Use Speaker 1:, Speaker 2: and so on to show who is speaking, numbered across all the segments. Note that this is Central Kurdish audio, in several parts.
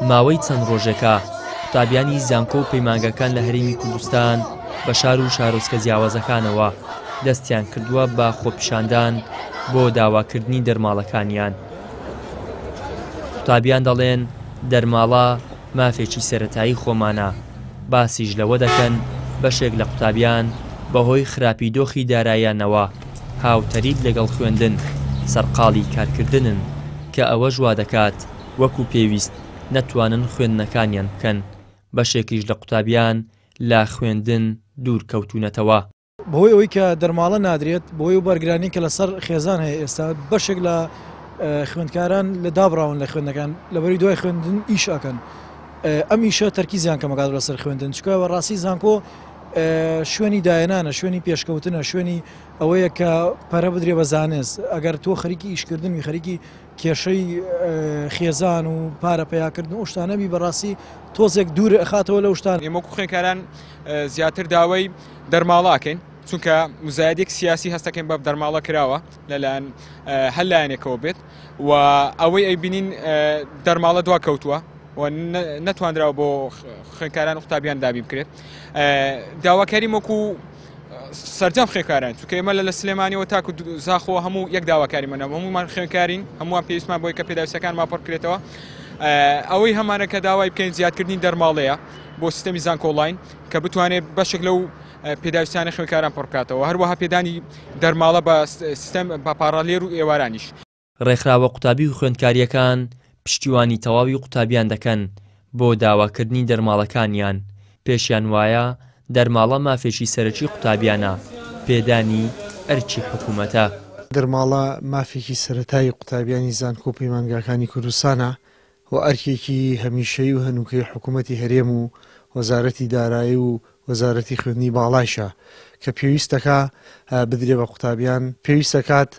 Speaker 1: ماوەی چەند ڕۆژێکە قوتابیانی زانکۆ و پەیمانگەکان لە هەرێمی کوردستان بە شار و شارۆچکە جیاوازەکانەوە دەستیان کردووە بە خۆپیشاندان بۆ داواکردنی دەرماڵەکانیان. قوتابیان دەڵێن دەرماڵە مافێکی سەرەتایی خۆمانە، باسیش لەوە دەکەن بەشێک لە قوتابیان بەهۆی خراپی دۆخی داراییانەوە هاوتەریب لەگەڵ خوێندن سەرقاڵی کارکردنن کە ئەوە ژوا دەکات وەکو پێویست نەتوانن خوێندنەکانیان بکەن. بەشێکیش لە قوتابیان لە خوێندن دوور کەوتونەتەوە.
Speaker 2: بەهۆی ئەوەی کە دەرماڵە نادرێت بۆی و بەرگرانی کە لەسەر خێزان هەیە ئێستا بەشێک لە خوێندکاران لە دابراون لە خوێندەکان لەبەری دوای خوێندن ئیش ئەکەن. ئەم ئیشە تەرکیزیان کەمەکات لەسەر خوێندن، چکە بەڕاستی زانکۆ شوێنی داهێنانە، شوێنی پێشکەوتنە، شوێنی ئەوەیە کە پەرە بدرێ بە زانست. ئەگەر تۆ خەریکی ئیشکردنی خەریکی کێشەی خێزان و پارە پەیاکردن و شتانەبی بەڕاستی تۆزێک دوور ئەخاتەوە لەو شتان.
Speaker 3: ئێمە خوێندکاران زیاتر داوای دەرماڵاکەین، چونکە مزایدێک سیاسی هەستەکەین بە دەرماڵە کراوە لەلایەن هەر لایەنێکەوە بێت و ئەوەی ئەیبینین دەرماڵە دوا کەوتووە و نەتوانراوە بۆ خوێندکاران و قوتابیان دابین بکرێت. داواکاری وەکو سەرجەم خوێندکاران، چونکە ئێمە لە سلێمانیەوە تاکو زاخۆ هەموو یەک داواکاریمەنە، هەمومان خوێندکارین، هەمووان پێویستمان بۆی کە پێداویستەکان ماپەڕ بکرێتەوە. ئەوەی هەمانە کە داوای بکەین زیادکردنی دەرماڵەیە بۆ سیستەمی زانکۆ ئۆنلاین کە بتوانێت بەشێک لەو پێداویستانە خوێندکاران پڕ بکاتەوە، هەروەها پێدانی دەرماڵە بە سیستەم بە پاڕالێر و ئێوارانیش.
Speaker 1: ڕێکخراوە قوتابی و خوێندکاریەکان پشتیوانی تەواوی قوتابیان دەکەن بۆ داواکردنی دەرماڵەکانیان. پێشیان وایە دەرماڵە مافێکی سەرەکی قوتابیانە، پێدانی ئەرکی حکوومەتە.
Speaker 4: دەرماڵە مافێکی سەرەتایی قوتابیانی زانکۆ و پەیمانگاکانی کوردستانە و ئەرکێکی هەمیشەیی و هەنووکەی حکوومەتی هەرێم و وەزارەتی دارایی و وەزارەتی خوێندنی باڵایشە کە پێویستەکە بدرێ بە قوتابیان. پێویستەکات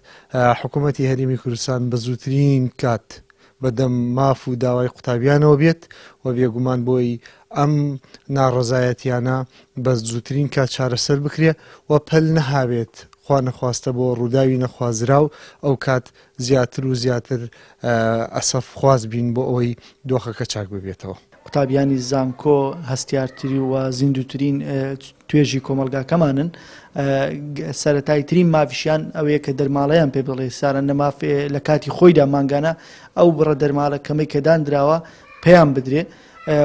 Speaker 4: حکوومەتی هەرێمی کوردستان بە زووترین کات بەدەم ماف و داوای قوتابیانەوە بێت و بێگومان بۆی ئەم ناڕەزایەتیانە بە زووترین کات چارەسەر بکرێ و پەل نەهابێت خوا نەخواستە بۆ ڕووداوی نەخوازراو ئەو کات زیاتر و زیاتر ئەسەف خواز بین بۆ ئەوەی دۆخەکە چاک ببێتەوە.
Speaker 5: قوتابیانی زانکۆ هەستیارتری و زیندوترین توێژی کۆمەلگاکەمانن. سەرەتایترین مافیشیان ئەوەیە کە دەرماڵەیان پێ بڵێ سارە نەمافێ لە کاتی خۆیدا مانگانە ئەو بڕە دەرماڵە کەمەی کە دانراوە پێیان بدرێ.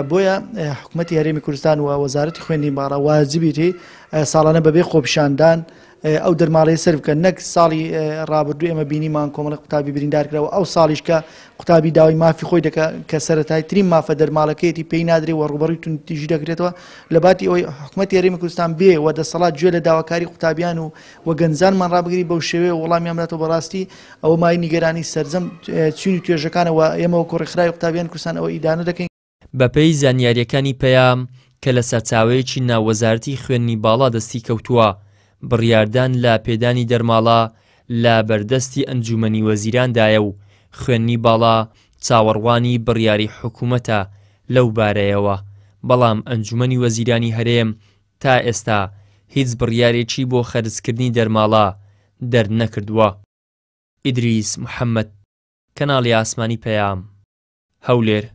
Speaker 5: بۆیە حکوومەتی هەرێمی کوردستان و وەزارەتی خوێندنی باڵا واجبیتی ساڵانە بەبێ خۆپیشاندان ئەو دەرماڵەیە سەر بکەن. نەک ساڵی ڕابردوو ئێمە بینیمان کۆمەڵی قوتابی بریندارکراوە ئەو ساڵیش کە قوتابی داوای مافی خۆی دەکە کە سەرەتایترین مافە دەرماڵەکەیەتی پێی نادرێ و ڕوبەڕووی تونتیژی دەکرێتەوە. لە باتی ئەوەی حکوومەتی هەرێمی کوردستان بێ و دەسەڵات گوێ لە داواکاری قوتابیان و گەنجانمان ڕابگری بەو شێوەیە وەڵامیان بداتەوە. بەڕاستی ئەوە مای نیگەرانی سەرجەم چینی توێژەکانەوە ئێمە وەکو ڕێکخراوی قوتابیان کوردستان ئەوە ئیدانە دەکەین.
Speaker 1: بەپێی زانیاریەکانی پەیام کە لە سەرچاوەیەکی ناوەزارەتی خوێندنی باڵا دەستی کەوتووە، بڕیاردان لە پێدانی دەرماڵە لە بەردەستی ئەنجومەنی وەزیراندایە و خوێندنی باڵا چاوەڕوانی بڕیاری حکوومەتە لەو بارەیەوە. بەڵام ئەنجومەنی وەزیرانی هەرێم تا ئێستا هیچ بڕیارێکی بۆ خەرجکردنی دەرماڵە دەرنەکردووە. ئیدریس محەممەد، کەناڵی ئاسمانی پەیام، هەولێر.